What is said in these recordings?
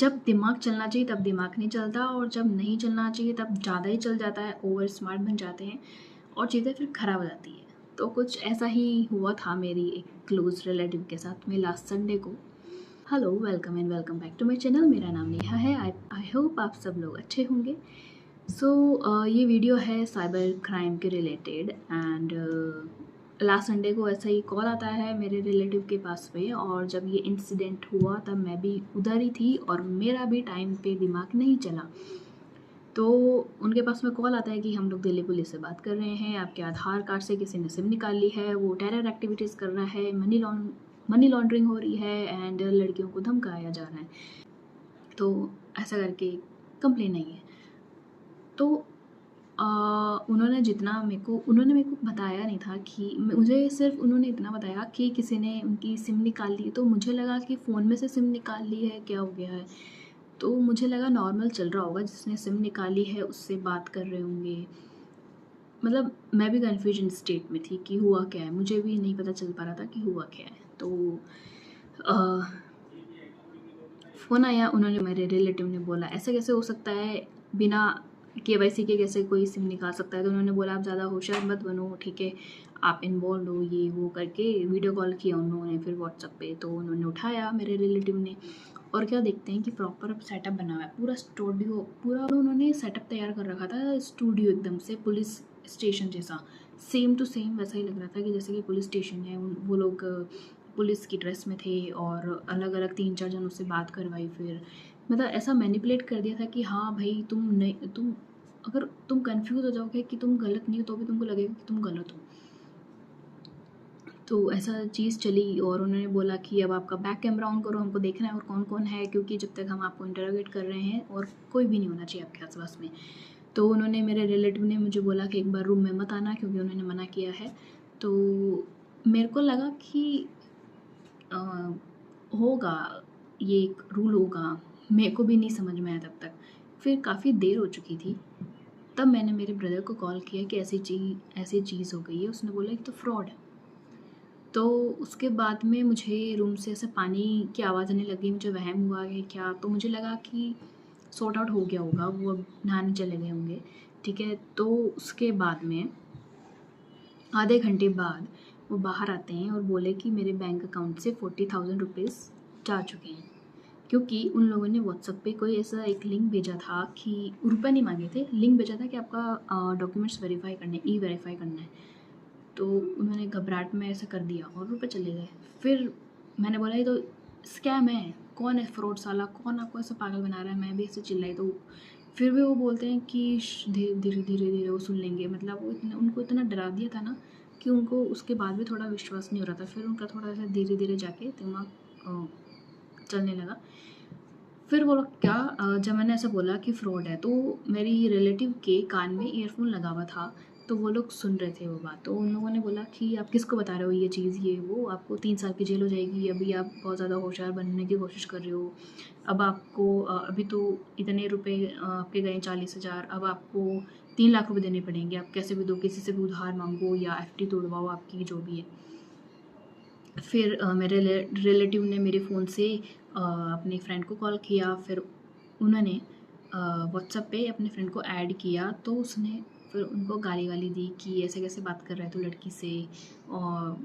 जब दिमाग चलना चाहिए तब दिमाग नहीं चलता, और जब नहीं चलना चाहिए तब ज़्यादा ही चल जाता है, ओवर स्मार्ट बन जाते हैं और चीज़ें फिर ख़राब हो जाती है। तो कुछ ऐसा ही हुआ था मेरी एक क्लोज़ रिलेटिव के साथ में लास्ट संडे को। Hello, welcome and welcome back to my channel. मेरा नाम नेहा है। आई होप आप सब लोग अच्छे होंगे। ये वीडियो है साइबर क्राइम के रिलेटेड, एंड लास्ट संडे को ऐसा ही कॉल आता है मेरे रिलेटिव के पास में, और जब ये इंसिडेंट हुआ तब मैं भी उधर ही थी और मेरा भी टाइम पे दिमाग नहीं चला। तो उनके पास में कॉल आता है कि हम लोग दिल्ली पुलिस से बात कर रहे हैं, आपके आधार कार्ड से किसी ने सिम निकाल ली है, वो टेरर एक्टिविटीज़ कर रहा है, मनी लॉन्ड्रिंग हो रही है एंड लड़कियों को धमकाया जा रहा है। तो ऐसा करके कंप्लेन आई है। तो उन्होंने मेरे को बताया नहीं था कि मुझे सिर्फ उन्होंने इतना बताया कि किसी ने उनकी सिम निकाल ली। तो मुझे लगा कि फ़ोन में से सिम निकाल ली है, क्या हो गया है। तो मुझे लगा नॉर्मल चल रहा होगा, जिसने सिम निकाली है उससे बात कर रहे होंगे। मतलब मैं भी कन्फ्यूजन स्टेट में थी कि हुआ क्या है, मुझे भी नहीं पता चल पा रहा था कि हुआ क्या है। तो फ़ोन आया, उन्होंने मेरे रिलेटिव ने बोला ऐसे कैसे हो सकता है, बिना केवाईसी के कैसे कोई सिम निकाल सकता है। तो उन्होंने बोला आप ज़्यादा होशियार मत बनो, ठीक है, आप इन्वॉल्व हो, ये वो करके वीडियो कॉल किया उन्होंने फिर व्हाट्सएप पे। तो उन्होंने उठाया मेरे रिलेटिव ने, और क्या देखते हैं कि प्रॉपर सेटअप बना हुआ है, पूरा स्टूडियो, पूरा उन्होंने सेटअप तैयार कर रखा था, स्टूडियो एकदम से पुलिस स्टेशन जैसा, सेम टू सेम वैसा ही लग रहा था कि जैसे कि पुलिस स्टेशन है। वो लोग पुलिस की ड्रेस में थे और अलग अलग 3-4 जनों से बात करवाई। फिर मतलब ऐसा मैनिपुलेट कर दिया था कि हाँ भाई, तुम अगर तुम कंफ्यूज हो जाओगे कि तुम गलत नहीं हो तो भी तुमको लगेगा कि तुम गलत हो। तो ऐसा चीज़ चली, और उन्होंने बोला कि अब आपका बैक कैमरा ऑन करो, हमको देखना है और कौन कौन है, क्योंकि जब तक हम आपको इंटरोगेट कर रहे हैं और कोई भी नहीं होना चाहिए आपके आसपास में। तो उन्होंने, मेरे रिलेटिव ने मुझे बोला कि एक बार रूम में मत आना, क्योंकि उन्होंने मना किया है। तो मेरे को लगा कि अ, होगा, ये एक रूल होगा, मेरे को भी नहीं समझ में आया तब तक। फिर काफ़ी देर हो चुकी थी, तब मैंने मेरे ब्रदर को कॉल किया कि ऐसी चीज़ हो गई है। उसने बोला कि तो फ्रॉड है। तो उसके बाद में मुझे रूम से ऐसे पानी की आवाज़ आने लगी, मुझे वहम हुआ है क्या, तो मुझे लगा कि सॉर्ट आउट हो गया होगा, वो अब नहाने चले गए होंगे, ठीक है। तो उसके बाद में आधे घंटे बाद वो बाहर आते हैं और बोले कि मेरे बैंक अकाउंट से 40,000 रुपीज़ जा चुके हैं, क्योंकि उन लोगों ने व्हाट्सएप पे कोई ऐसा एक लिंक भेजा था कि रुपए नहीं मांगे थे, लिंक भेजा था कि आपका डॉक्यूमेंट्स वेरीफाई करने, ई वेरीफाई करना है। तो उन्होंने घबराहट में ऐसा कर दिया और रुपए चले गए। फिर मैंने बोला ये तो स्कैम है, कौन है फ्रॉड साला, कौन आपको ऐसा पागल बना रहा है। मैं भी ऐसे चिल्लाई, तो फिर भी वो बोलते हैं कि धीरे धीरे धीरे धीरे वो सुन लेंगे। मतलब वो उनको इतना डरा दिया था ना कि उनको उसके बाद भी थोड़ा विश्वास नहीं हो रहा था। फिर उनका थोड़ा सा धीरे धीरे जाके दिमाग चलने लगा। फिर वो लोग क्या, जब मैंने ऐसा बोला कि फ्रॉड है, तो मेरी रिलेटिव के कान में ईयरफोन लगा हुआ था, तो वो लोग सुन रहे थे वो बात। तो उन लोगों ने बोला कि आप किसको बता रहे हो ये चीज़, ये वो, आपको 3 साल की जेल हो जाएगी, अभी आप बहुत ज़्यादा होशियार बनने की कोशिश कर रहे हो। अब आपको अभी तो इतने रुपए आपके गए 40,000, अब आपको 3 लाख रुपए देने पड़ेंगे, आप कैसे भी दो, किसी से भी उधार मांगो या एफडी तोड़वाओ आपकी, जो भी है। फिर मेरे रिलेटिव ने मेरे फ़ोन से अपने फ्रेंड को कॉल किया। फिर उन्होंने व्हाट्सएप पे अपने फ्रेंड को ऐड किया, तो उसने फिर उनको गाली वाली दी कि ऐसे कैसे बात कर रहा है तू लड़की से, और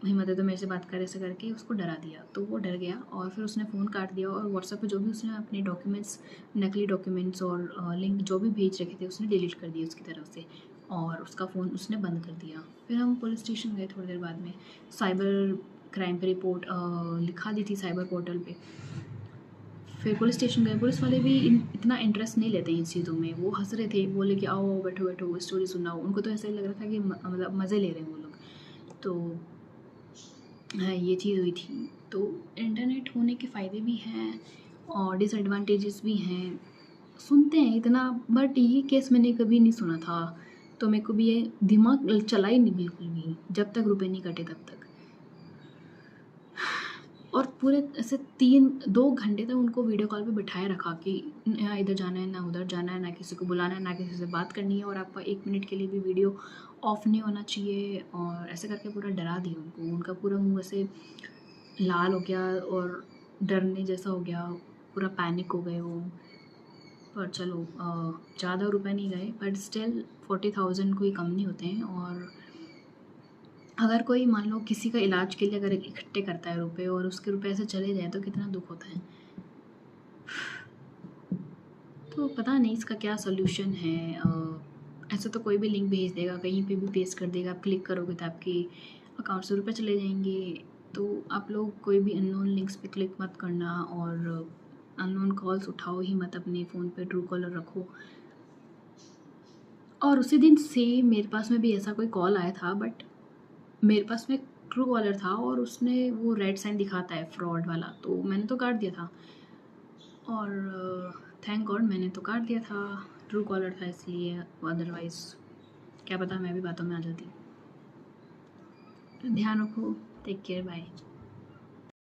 हिम्मत है तो मेरे से बात कर, ऐसे करके उसको डरा दिया। तो वो डर गया और फिर उसने फ़ोन काट दिया, और व्हाट्सएप पे जो भी उसने अपने डॉक्यूमेंट्स, नकली डॉक्यूमेंट्स और लिंक जो भी भेज रखे थे उसने डिलीट कर दिए उसकी तरफ से, और उसका फ़ोन उसने बंद कर दिया। फिर हम पुलिस स्टेशन गए थोड़ी देर बाद में, साइबर क्राइम पे रिपोर्ट लिखा दी थी साइबर पोर्टल पे। फिर पुलिस स्टेशन गए, पुलिस वाले भी इतना इंटरेस्ट नहीं लेते हैं इन चीज़ों में। वो हंस रहे थे, बोले कि आओ बैठो बैठो स्टोरी सुनाओ। उनको तो ऐसा लग रहा था कि मतलब मज़े ले रहे हैं वो लोग। तो हाँ, ये चीज़ हुई थी। तो इंटरनेट होने के फ़ायदे भी हैं और डिसएडवांटेजेस भी हैं, सुनते हैं इतना, बट ये केस मैंने कभी नहीं सुना था। तो मेरे को भी ये दिमाग चला ही नहीं बिल्कुल भी, जब तक रुपए नहीं कटे तब तक। और पूरे ऐसे 2 घंटे तक उनको वीडियो कॉल पे बिठाए रखा कि ना इधर जाना है, ना उधर जाना है, ना किसी को बुलाना है, ना किसी से बात करनी है, और आपका 1 मिनट के लिए भी वीडियो ऑफ नहीं होना चाहिए। और ऐसे करके पूरा डरा दिया उनको, उनका पूरा मुँह ऐसे लाल हो गया और डरने जैसा हो गया। पूरा पैनिक हो गए वो। पर चलो ज़्यादा रुपए नहीं गए, बट स्टिल 40,000 कोई कम नहीं होते हैं। और अगर कोई मान लो किसी का इलाज के लिए अगर इकट्ठे करता है रुपए और उसके रुपए ऐसे चले जाए तो कितना दुख होता है। तो पता नहीं इसका क्या सोल्यूशन है। ऐसे तो कोई भी लिंक भेज देगा, कहीं पे भी पेस्ट कर देगा, आप क्लिक करोगे तो आपके अकाउंट से रुपए चले जाएंगे। तो आप लोग कोई भी अननोन लिंक्स पे क्लिक मत करना, और अननोन कॉल्स उठाओ ही मत, अपने फ़ोन पे ट्रू कॉलर रखो। और उसी दिन से मेरे पास में भी ऐसा कोई कॉल आया था, बट मेरे पास में ट्रू कॉलर था और उसने वो रेड साइन दिखाता है फ्रॉड वाला, तो मैंने तो काट दिया था। और थैंक गॉड मैंने तो काट दिया था, ट्रू कॉलर था इसलिए, अदरवाइज़ क्या पता मैं भी बातों में आ जाती। ध्यान रखो, टेक केयर, बाय।